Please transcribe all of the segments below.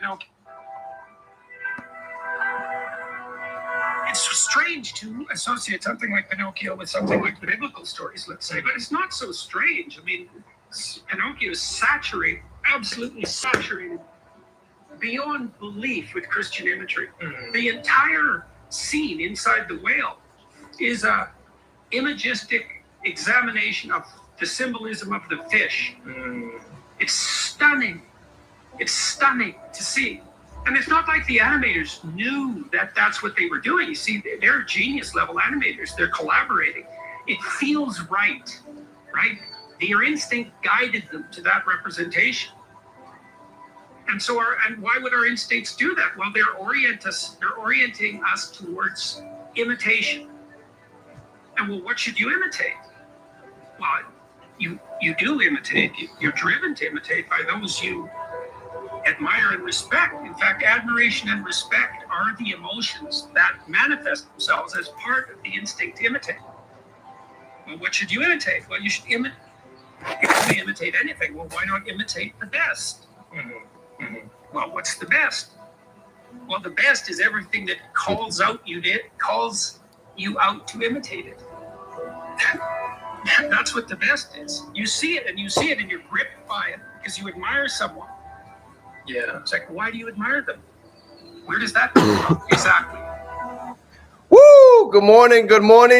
Pinocchio. It's strange to associate something like Pinocchio with something like the biblical stories, let's say, but it's not so strange. I mean, Pinocchio is saturated, absolutely saturated, beyond belief with Christian imagery. The entire scene inside the whale is a imagistic examination of the symbolism of the fish. It's stunning. It's stunning to see. And it's not like the animators knew that that's what they were doing. You see, they're genius level animators. They're collaborating. It feels right, right? Their instinct guided them to that representation. And so, and why would our instincts do that? Well, they're orienting us towards imitation. And well, what should you imitate? Well, you do imitate. You're driven to imitate by those you admire and respect. In fact, admiration and respect are the emotions that manifest themselves as part of the instinct to imitate. Well, what should you imitate? Well, you should imitate anything. Well, why not imitate the best? Well, what's the best? Well, the best is everything that calls you out to imitate it. That's what the best is. You see it and you're gripped by it because you admire someone. Yeah. It's like, why do you admire them? Where does that come from? Exactly. Woo! Good morning,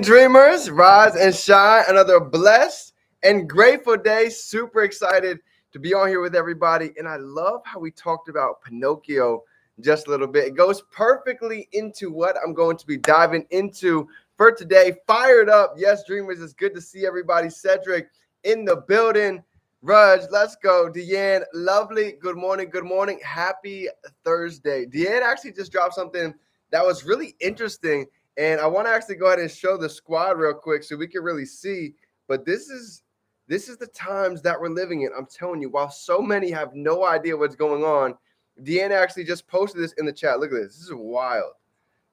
dreamers. Rise and shine. Another blessed and grateful day. Super excited to be on here with everybody. And I love how we talked about Pinocchio just a little bit. It goes perfectly into what I'm going to be diving into for today. Fired up. Yes, dreamers, it's good to see everybody. Cedric in the building. Raj, let's go. Deanne, lovely. Good morning. Happy Thursday. Deanne actually just dropped something that was really interesting. And I want to actually go ahead and show the squad real quick so we can really see. But this is the times that we're living in. I'm telling you, while so many have no idea what's going on, Deanne actually just posted this in the chat. Look at this. This is wild.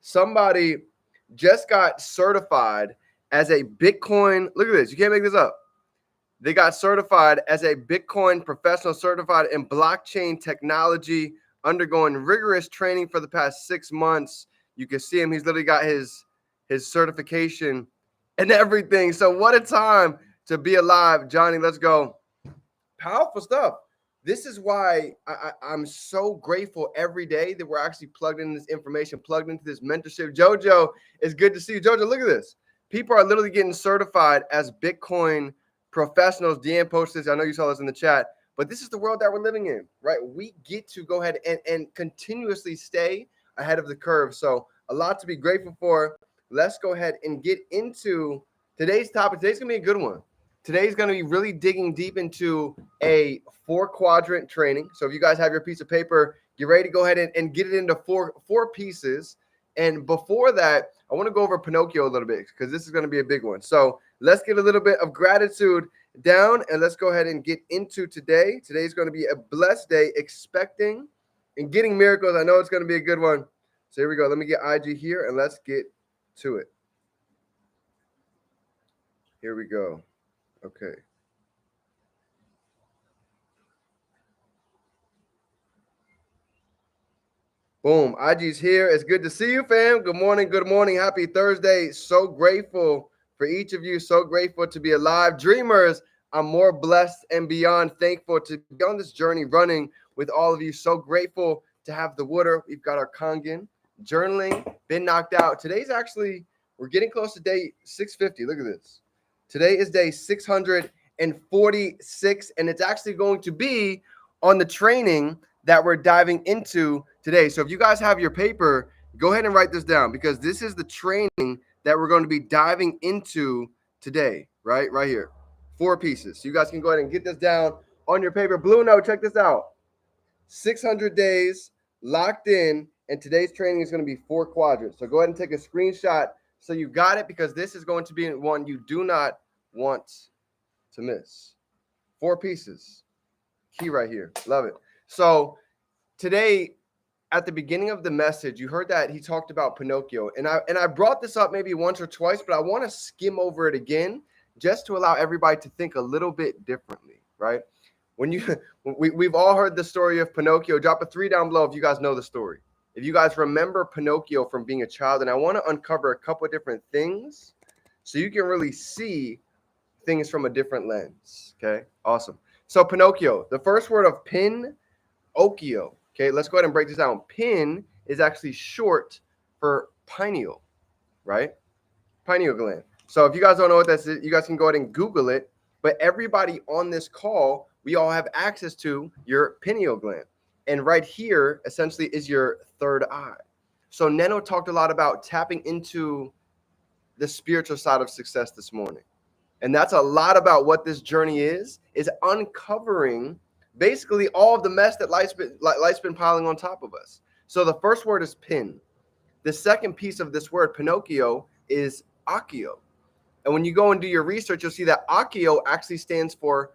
Somebody just got certified as a Bitcoin. Look at this. You can't make this up. They got certified as a Bitcoin professional, certified in blockchain technology, undergoing rigorous training for the past 6 months. You can see him. He's literally got his certification and everything. So what a time to be alive. Johnny, let's go. Powerful stuff. This is why I'm so grateful every day that we're actually plugged in this information, plugged into this mentorship. Jojo, it's good to see you. Jojo, look at this. People are literally getting certified as Bitcoin professionals. Deanne posted this. I know you saw this in the chat, but this is the world that we're living in, right? We get to go ahead and continuously stay ahead of the curve. So a lot to be grateful for. Let's go ahead and get into today's topic. Today's going to be a good one. Today's going to be really digging deep into a 4-quadrant training. So if you guys have your piece of paper, get ready to go ahead and get it into four pieces. And before that, I want to go over Pinocchio a little bit because this is going to be a big one. So let's get a little bit of gratitude down and let's go ahead and get into today. Today's going to be a blessed day, expecting and getting miracles. I know it's going to be a good one. So here we go. Let me get IG here and let's get to it. Here we go. Okay. Boom. IG's here. It's good to see you, fam. Good morning. Happy Thursday. So grateful for each of you. So grateful to be alive. Dreamers, I'm more blessed and beyond thankful to be on this journey running with all of you. So grateful to have the water. We've got our Kangen. Journaling, been knocked out. Today's actually, we're getting close to day 650. Look at this. Today is day 646, and it's actually going to be on the training that we're diving into today. So if you guys have your paper, go ahead and write this down because this is the training that we're going to be diving into today, right here. 4 pieces. So you guys can go ahead and get this down on your paper. Blue Note, check this out. 600 days locked in, and today's training is going to be 4 quadrants. So go ahead and take a screenshot so you got it because this is going to be one you do not want to miss. 4 pieces. Key right here. Love it. So today, at the beginning of the message, you heard that he talked about Pinocchio. And I brought this up maybe once or twice, but I want to skim over it again just to allow everybody to think a little bit differently, right? We've all heard the story of Pinocchio. Drop a 3 down below if you guys know the story. If you guys remember Pinocchio from being a child, and I want to uncover a couple of different things so you can really see things from a different lens. Okay, awesome. So Pinocchio, the first word of Pinocchio. Okay, let's go ahead and break this down. Pin is actually short for pineal, right? Pineal gland. So if you guys don't know what that's, you guys can go ahead and Google it. But everybody on this call, we all have access to your pineal gland. And right here, essentially, is your third eye. So Neno talked a lot about tapping into the spiritual side of success this morning. And that's a lot about what this journey is uncovering basically all of the mess that life's been piling on top of us. So the first word is pin. The second piece of this word, Pinocchio, is Acchio. And when you go and do your research, you'll see that Acchio actually stands for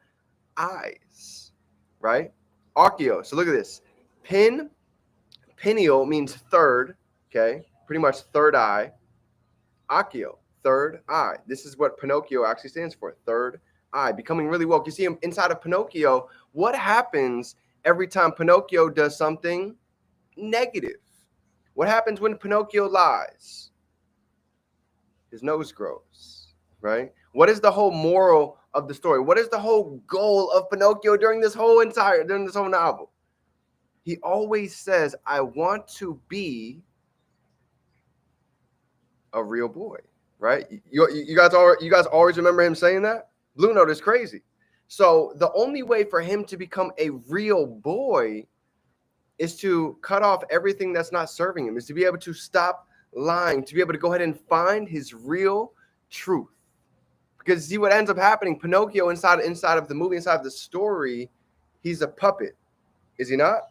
eyes, right? Acchio. So look at this. Pineal means third, okay? Pretty much third eye. Acchio, third eye. This is what Pinocchio actually stands for, third eye. Becoming really woke. You see him inside of Pinocchio. What happens every time Pinocchio does something negative? What happens when Pinocchio lies? His nose grows, right? What is the whole moral of the story? What is the whole goal of Pinocchio during this whole novel? He always says, I want to be a real boy, right? You guys always remember him saying that? Blue Note is crazy. So the only way for him to become a real boy is to cut off everything that's not serving him, is to be able to stop lying, to be able to go ahead and find his real truth. Because see what ends up happening, Pinocchio inside of the movie, inside of the story, he's a puppet. Is he not?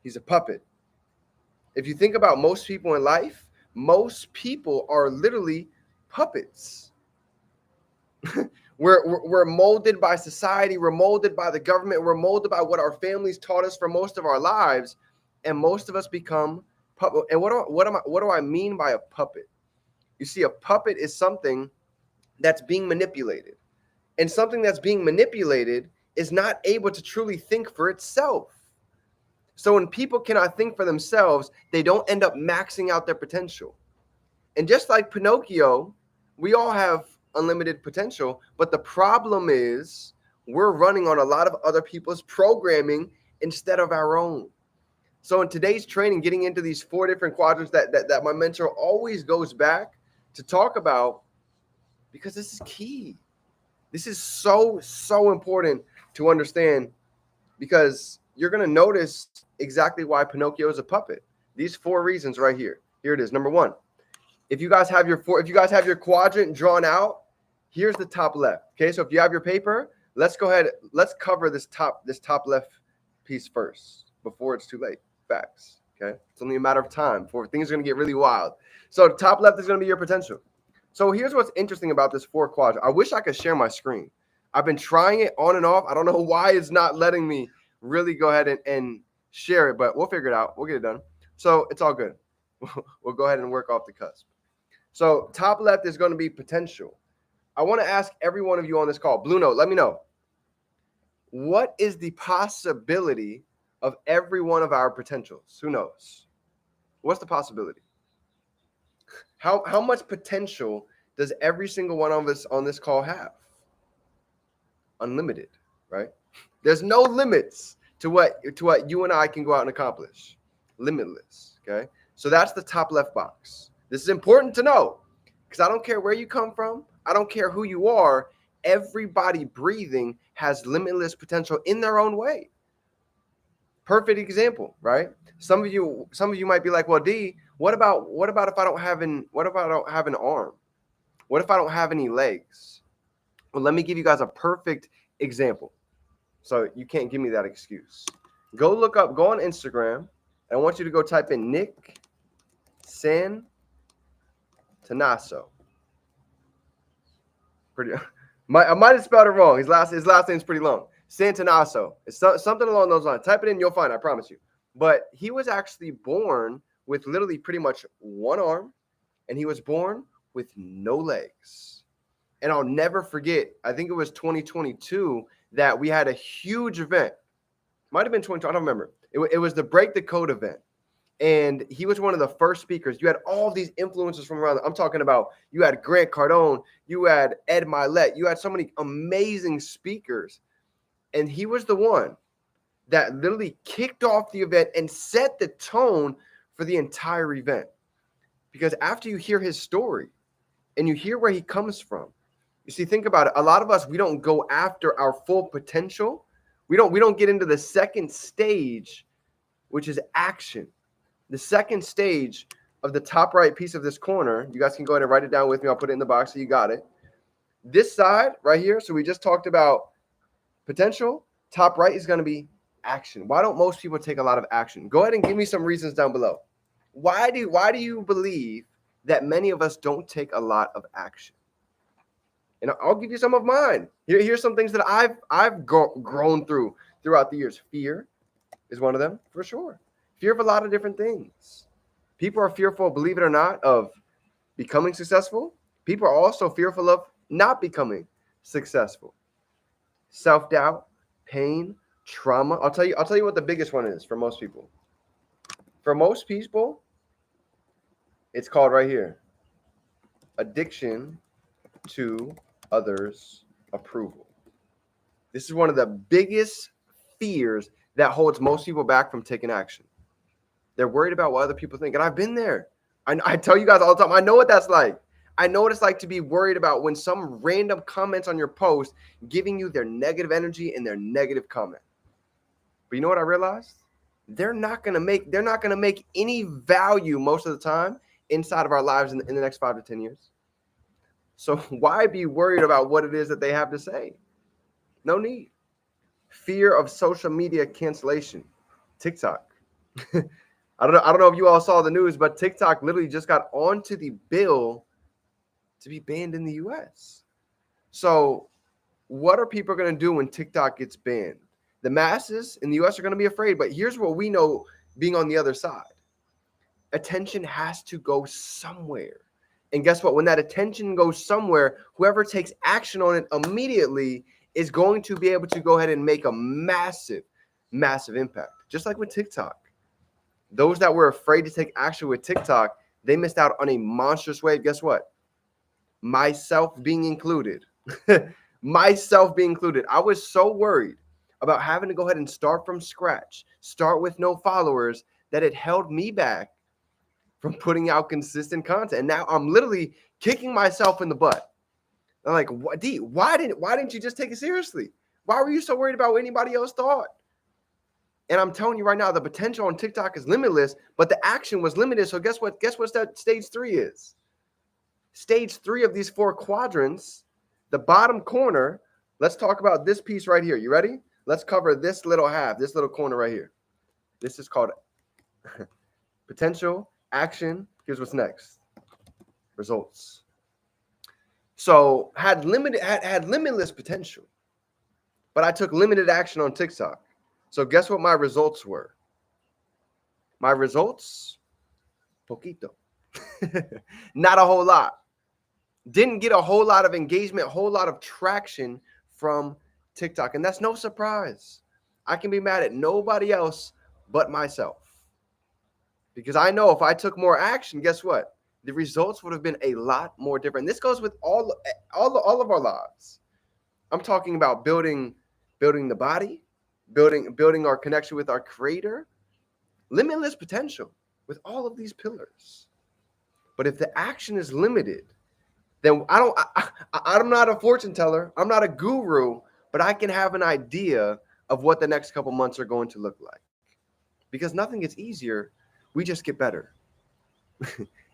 He's a puppet. If you think about most people in life, most people are literally puppets. We're molded by society. We're molded by the government. We're molded by what our families taught us for most of our lives. And most of us become puppet. And what do I mean by a puppet? You see, a puppet is something that's being manipulated. And something that's being manipulated is not able to truly think for itself. So when people cannot think for themselves, they don't end up maxing out their potential. And just like Pinocchio, we all have unlimited potential, but the problem is we're running on a lot of other people's programming instead of our own. So in today's training, getting into these 4 different quadrants that my mentor always goes back to talk about, because this is key. This is so important to understand, because you're going to notice exactly why Pinocchio is a puppet. These 4 reasons right here. Here it is. Number 1, if you guys have your quadrant drawn out, here's the top left. Okay, so if you have your paper, let's go ahead. Let's cover this top left piece first before it's too late. Facts. Okay, it's only a matter of time before things are going to get really wild. So the top left is going to be your potential. So here's what's interesting about this 4 quadrant. I wish I could share my screen. I've been trying it on and off. I don't know why it's not letting me really go ahead and share it, but we'll figure it out. We'll get it done. So it's all good. We'll go ahead and work off the cusp. So top left is going to be potential. I want to ask every one of you on this call, Blue Note, let me know. What is the possibility of every one of our potentials? Who knows? What's the possibility? How much potential does every single one of us on this call have? Unlimited, right? There's no limits to what you and I can go out and accomplish. Limitless, okay? So that's the top left box. This is important to know, because I don't care where you come from. I don't care who you are. Everybody breathing has limitless potential in their own way. Perfect example, right? Some of you might be like, well, D, what about if I don't have an arm? What if I don't have any legs? Well, let me give you guys a perfect example. So you can't give me that excuse. Go on Instagram, and I want you to go type in Nick Santanaso. I might have spelled it wrong. His last name's pretty long. Santanaso. It's something along those lines. Type it in, you'll find it, I promise you. But he was actually born with literally pretty much 1 arm, and he was born with no legs. And I'll never forget, I think it was 2022, that we had a huge event. Might have been 2020, I don't remember. It was the Break the Code event. And he was one of the first speakers. You had all these influencers from around. I'm talking about, you had Grant Cardone, you had Ed Milet, you had so many amazing speakers. And he was the one that literally kicked off the event and set the tone for the entire event. Because after you hear his story and you hear where he comes from, you see, think about it. A lot of us, we don't go after our full potential. We don't get into the second stage, which is action. The second stage of the top right piece of this corner, you guys can go ahead and write it down with me. I'll put it in the box so you got it. This side right here, so we just talked about potential. Top right is going to be action. Why don't most people take a lot of action? Go ahead and give me some reasons down below. Why do you believe that many of us don't take a lot of action? And I'll give you some of mine. Here's some things that I've grown throughout the years. Fear is one of them, for sure. Fear of a lot of different things. People are fearful, believe it or not, of becoming successful. People are also fearful of not becoming successful. Self-doubt, pain, trauma. I'll tell you what the biggest one is for most people. For most people, it's called right here. Addiction to others' approval. This is one of the biggest fears that holds most people back from taking action. They're worried about what other people think. And I've been there. I tell you guys all the time, I know what that's like. I know what it's like to be worried about when some random comments on your post giving you their negative energy and their negative comment. But you know what I realized? They're not gonna make any value most of the time inside of our lives in the next 5 to 10 years. So why be worried about what it is that they have to say? No need. Fear of social media cancellation. TikTok. I don't know if you all saw the news, but TikTok literally just got onto the bill to be banned in the US. So what are people going to do when TikTok gets banned? The masses in the US are going to be afraid, but here's what we know being on the other side. Attention has to go somewhere. And guess what? When that attention goes somewhere, whoever takes action on it immediately is going to be able to go ahead and make a massive, massive impact. Just like with TikTok. Those that were afraid to take action with TikTok, they missed out on a monstrous wave. Guess what? Myself being included. Myself being included. I was so worried about having to go ahead and start from scratch, start with no followers, that it held me back from putting out consistent content. And now I'm literally kicking myself in the butt. I'm like, D, why didn't you just take it seriously? Why were you so worried about what anybody else thought? And I'm telling you right now, the potential on TikTok is limitless, but the action was limited. So guess what? Guess what that stage 3 is? Stage 3 of these 4 quadrants, the bottom corner. Let's talk about this piece right here. You ready? Let's cover this little half, this little corner right here. This is called potential, action. Here's what's next. Results. So had limitless potential, but I took limited action on TikTok. So guess what my results were? My results, poquito. Not a whole lot. Didn't get a whole lot of engagement, a whole lot of traction from TikTok. And that's no surprise. I can be mad at nobody else but myself. Because I know if I took more action, guess what? The results would have been a lot more different. This goes with all of our lives. I'm talking about building the body, building our connection with our creator, limitless potential with all of these pillars. But if the action is limited, then I'm not a fortune teller. I'm not a guru, but I can have an idea of what the next couple months are going to look like. Because nothing gets easier. We just get better.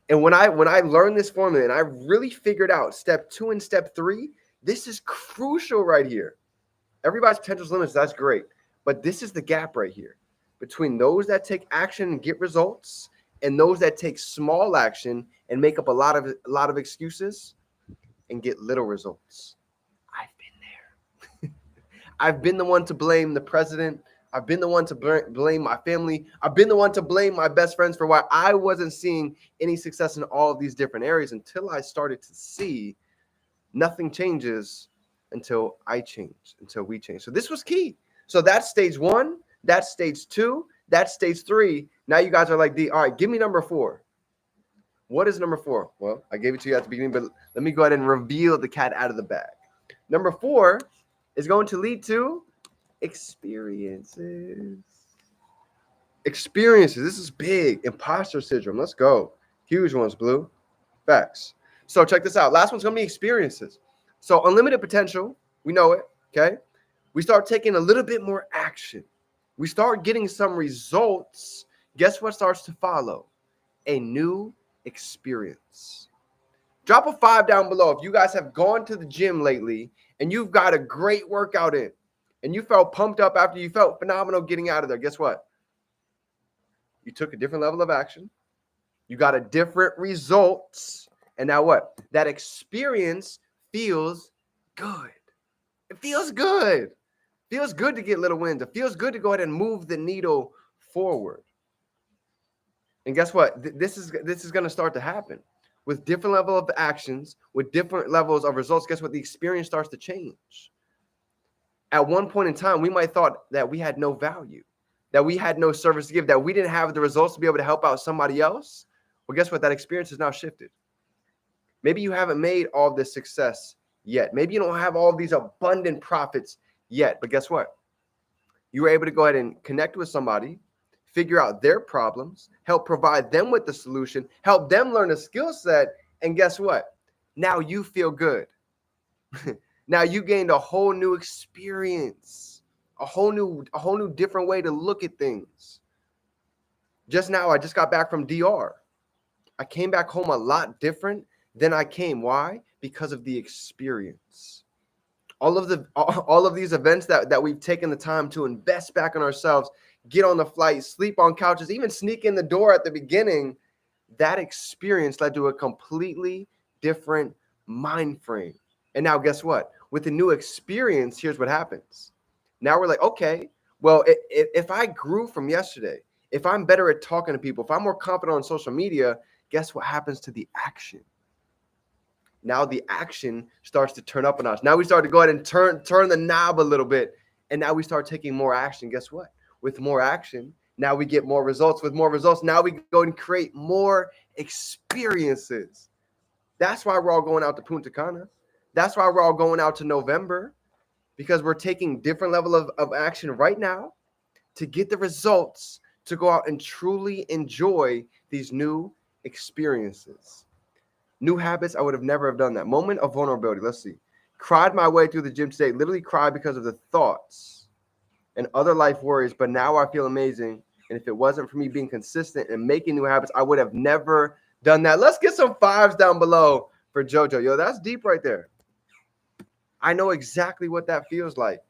And when I learned this formula and I really figured out step 2 and step 3, this is crucial right here. Everybody's potential is limited. That's great. But this is the gap right here between those that take action and get results and those that take small action and make up a lot of excuses and get little results. I've been there. I've been the one to blame the president. I've been the one to blame my family. I've been the one to blame my best friends for why I wasn't seeing any success in all of these different areas until I started to see nothing changes until I change, until we change. So this was key. So that's stage 1, that's stage 2, that's stage 3. Now you guys are like, D, all right, give me number 4. What is number 4? Well, I gave it to you at the beginning, but let me go ahead and reveal the cat out of the bag. Number 4 is going to lead to experiences. Experiences. This is big. Imposter syndrome. Let's go. Huge ones, Blue. Facts. So check this out. Last one's going to be experiences. So unlimited potential. We know it. Okay. We start taking a little bit more action. We start getting some results. Guess what starts to follow? A new experience. Drop a 5 down below if you guys have gone to the gym lately and you've got a great workout in and you felt pumped up after you felt phenomenal getting out of there. Guess what? You took a different level of action. You got a different results. And now what? That experience feels good. It feels good. It feels good to get little wins. It feels good to go ahead and move the needle forward. And guess what? This is going to start to happen. With different level of actions, with different levels of results, guess what? The experience starts to change. At one point in time, we might thought that we had no value, that we had no service to give, that we didn't have the results to be able to help out somebody else. Well, guess what? That experience has now shifted. Maybe you haven't made all this success yet. Maybe you don't have all these abundant profits yet. But guess what? You were able to go ahead and connect with somebody, figure out their problems, help provide them with the solution, help them learn a skill set. And guess what? Now you feel good. Now you gained a whole new experience, a whole new different way to look at things. Just now, I just got back from DR. I came back home a lot different than I came. Why? Because of the experience. All of these events that we've taken the time to invest back in ourselves, get on the flight, sleep on couches, even sneak in the door at the beginning, that experience led to a completely different mind frame. And now guess what? With the new experience, here's what happens. Now we're like, okay, well, if I grew from yesterday, if I'm better at talking to people, if I'm more confident on social media, guess what happens to the action? Now the action starts to turn up a notch. Now we start to go ahead and turn the knob a little bit. And now we start taking more action. Guess what? With more action, now we get more results. With more results, now we go and create more experiences. That's why we're all going out to Punta Cana. That's why we're all going out to November, because we're taking different level of action right now to get the results to go out and truly enjoy these new experiences. New habits, I would have never have done that. Moment of vulnerability. Let's see. Cried my way through the gym today. Literally cried because of the thoughts and other life worries. But now I feel amazing. And if it wasn't for me being consistent and making new habits, I would have never done that. Let's get some 5s down below for JoJo. Yo, that's deep right there. I know exactly what that feels like.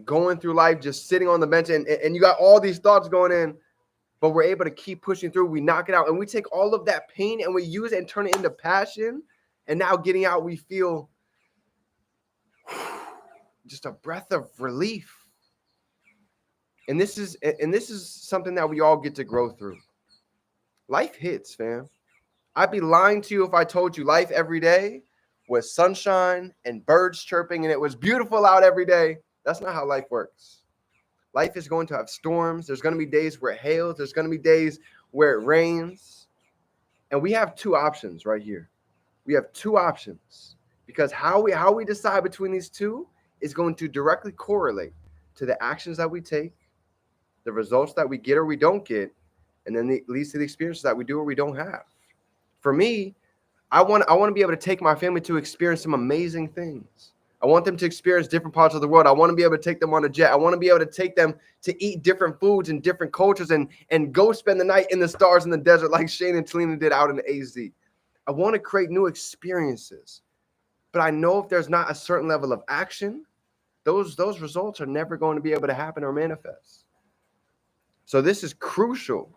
Going through life, just sitting on the bench, and you got all these thoughts going in, but we're able to keep pushing through. We knock it out, and we take all of that pain and we use it and turn it into passion. And now getting out, we feel just a breath of relief. And this is something that we all get to grow through. Life hits, fam. I'd be lying to you if I told you life every day was sunshine and birds chirping and it was beautiful out every day. That's not how life works. Life is going to have storms. There's going to be days where it hails. There's going to be days where it rains. And we have 2 options right here. We have 2 options, because how we decide between these 2 is going to directly correlate to the actions that we take, the results that we get or we don't get, and then it leads to the experiences that we do or we don't have. For me, I want to be able to take my family to experience some amazing things. I want them to experience different parts of the world. I want to be able to take them on a jet. I want to be able to take them to eat different foods and different cultures and go spend the night in the stars in the desert like Shane and Talina did out in the AZ. I want to create new experiences. But I know if there's not a certain level of action, those results are never going to be able to happen or manifest. So this is crucial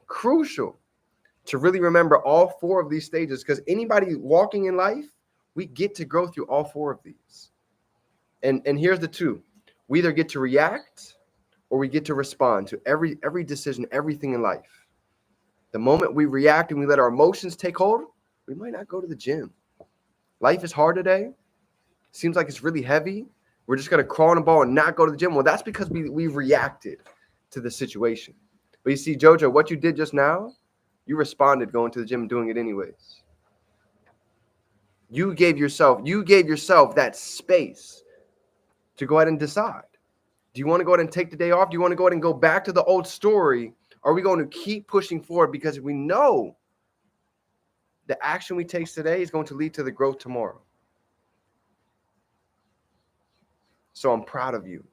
to really remember all 4 of these stages, because anybody walking in life, we get to go through all 4 of these. And here's the 2. We either get to react or we get to respond to every decision, everything in life. The moment we react and we let our emotions take hold, we might not go to the gym. Life is hard today. seems like it's really heavy. We're just going to crawl on the ball and not go to the gym. Well, that's because we reacted to the situation. But you see, JoJo, what you did just now, you responded going to the gym and doing it anyways. You gave yourself that space to go ahead and decide. Do you want to go ahead and take the day off? Do you want to go ahead and go back to the old story? Or are we going to keep pushing forward because we know the action we take today is going to lead to the growth tomorrow? So I'm proud of you.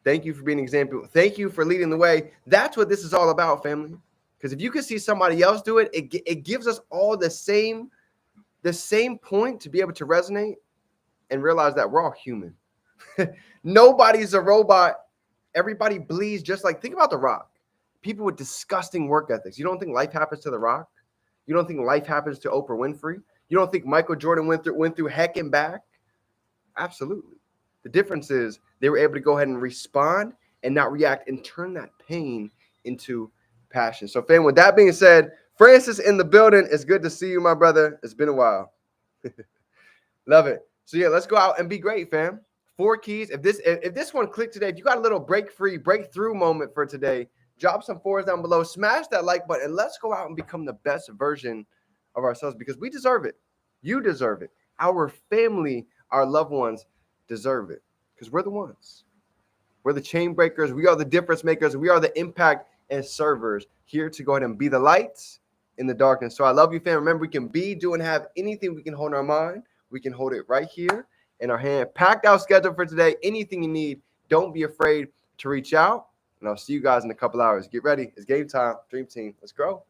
Thank you for being an example. Thank you for leading the way. That's what this is all about, family. Because if you can see somebody else do it, it gives us all the same point to be able to resonate and realize that we're all human. Nobody's a robot. Everybody bleeds just like, think about The Rock. People with disgusting work ethics. You don't think life happens to The Rock? You don't think life happens to Oprah Winfrey? You don't think Michael Jordan went through heck and back? Absolutely. The difference is they were able to go ahead and respond and not react and turn that pain into passion. So, fam, with that being said, Francis in the building. It's good to see you, my brother. It's been a while. Love it. So, yeah, let's go out and be great, fam. 4 keys. If this one clicked today, if you got a little breakthrough moment for today, drop some 4s down below. Smash that like button, and let's go out and become the best version of ourselves because we deserve it. You deserve it. Our family, our loved ones deserve it because we're the ones. We're the chain breakers. We are the difference makers. We are the impact and servers here to go ahead and be the lights in the darkness. So I love you, fam. Remember, we can be, do, and have anything we can hold in our mind. We can hold it right here in our hand. Packed out schedule for today. Anything you need, don't be afraid to reach out. And I'll see you guys in a couple hours. Get ready. It's game time. Dream Team. Let's grow.